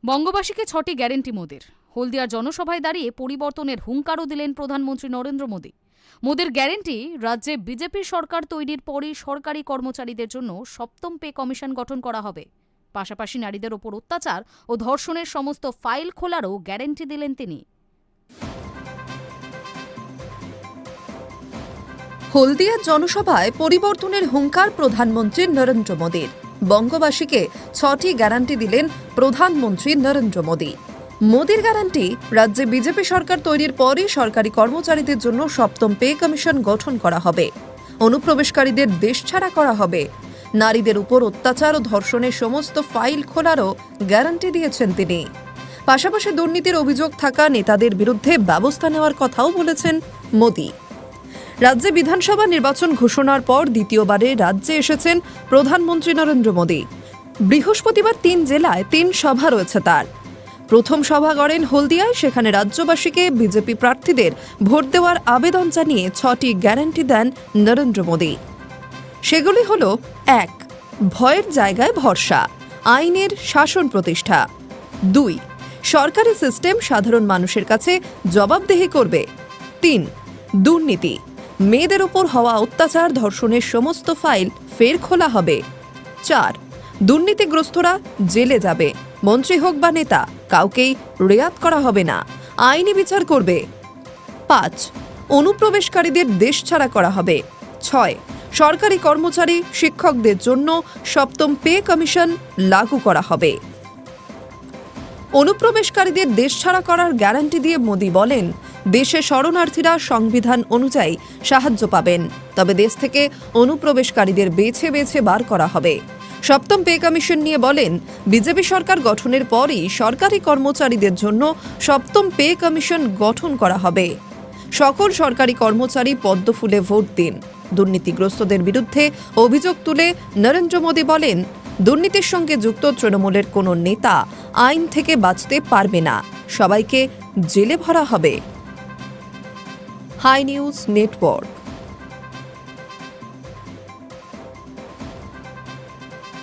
বঙ্গবাসীকে 6টি গ্যারেন্টি মোদির। হলদিয়ার জনসভায় দাঁড়িয়ে পরিবর্তনের হুঙ্কারও দিলেন প্রধানমন্ত্রী নরেন্দ্র মোদী। মোদির গ্যারেন্টি, রাজ্যে বিজেপি সরকার তৈরির পরই সরকারি কর্মচারীদের জন্য 7ম পে কমিশন গঠন করা হবে। পাশাপাশি নারীদের ওপর অত্যাচার ও ধর্ষণের সমস্ত ফাইল খোলারও গ্যারেন্টি দিলেন তিনি। হলদিয়ার জনসভায় পরিবর্তনের হুঙ্কার প্রধানমন্ত্রী নরেন্দ্র মোদীর। বঙ্গবাসীকে 6টি গ্যারান্টি দিলেন প্রধানমন্ত্রী নরেন্দ্র মোদী। মোদীর গ্যারান্টি, রাজ্যে বিজেপি সরকার তৈরির পরই সরকারি কর্মচারীদের জন্য 7ম পে কমিশন গঠন করা হবে। অনুপ্রবেশকারীদের দেশছাড়া করা হবে। নারীদের উপর অত্যাচার ও ধর্ষণের সমস্ত ফাইল খোলারও গ্যারান্টি দিয়েছেন তিনি। পাশাপাশি দুর্নীতির অভিযোগ থাকা নেতাদের বিরুদ্ধে ব্যবস্থা নেওয়ার কথাও বলেছেন মোদী। রাজ্যে বিধানসভা নির্বাচন ঘোষণার পর দ্বিতীয়বারে রাজ্যে এসেছেন প্রধানমন্ত্রী নরেন্দ্র মোদী। বৃহস্পতিবার 3 জেলায় 3 সভা রয়েছে তার। প্রথম সভা করেন হলদিয়ায়। সেখানে রাজ্যবাসীকে বিজেপি প্রার্থীদের ভোট দেওয়ার আবেদন জানিয়ে 6টি গ্যারান্টি দেন নরেন্দ্র মোদী। সেগুলি হল: 1. ভয়ের জায়গায় ভরসা, আইনের শাসন প্রতিষ্ঠা। 2. সরকারি সিস্টেম সাধারণ মানুষের কাছে জবাবদিহি করবে। 3. দুর্নীতি, মেয়েদের উপর হওয়া অত্যাচার ধর্ষণের সমস্ত ফাইল ফের খোলা হবে। 4. দুর্নীতিগ্রস্তরা জেলে যাবে, মন্ত্রী হোক বা নেতা, কাউকেই রেয়াত করা হবে না, আইনি বিচার করবে। 5. অনুপ্রবেশকারীদের দেশছাড়া করা হবে। 6. সরকারি কর্মচারী শিক্ষকদের জন্য 7ম পে কমিশন লাগু করা হবে। অনুপ্রবেশকারীদের দেশছাড়া করার গ্যারান্টি দিয়ে মোদী বলেন, দেশে শরণার্থীরা সংবিধান অনুযায়ী সাহায্য পাবেন, তবে দেশ থেকে অনুপ্রবেশকারীদের বেছে বেছে বার করা হবে। 7ম পে কমিশন নিয়ে বলেন, বিজেপি সরকার গঠনের পরই সরকারি কর্মচারীদের জন্য 7ম পে কমিশন গঠন করা হবে। সকল সরকারি কর্মচারী পদ্মফুলে ভোট দিন। দুর্নীতিগ্রস্তদের বিরুদ্ধে অভিযোগ তুলে নরেন্দ্র মোদী বলেন, দুর্নীতির সঙ্গে যুক্ত তৃণমূলের কোনো নেতা আইন থেকে বাঁচতে পারবে না, সবাইকে জেলে ভরা হবে। High news network.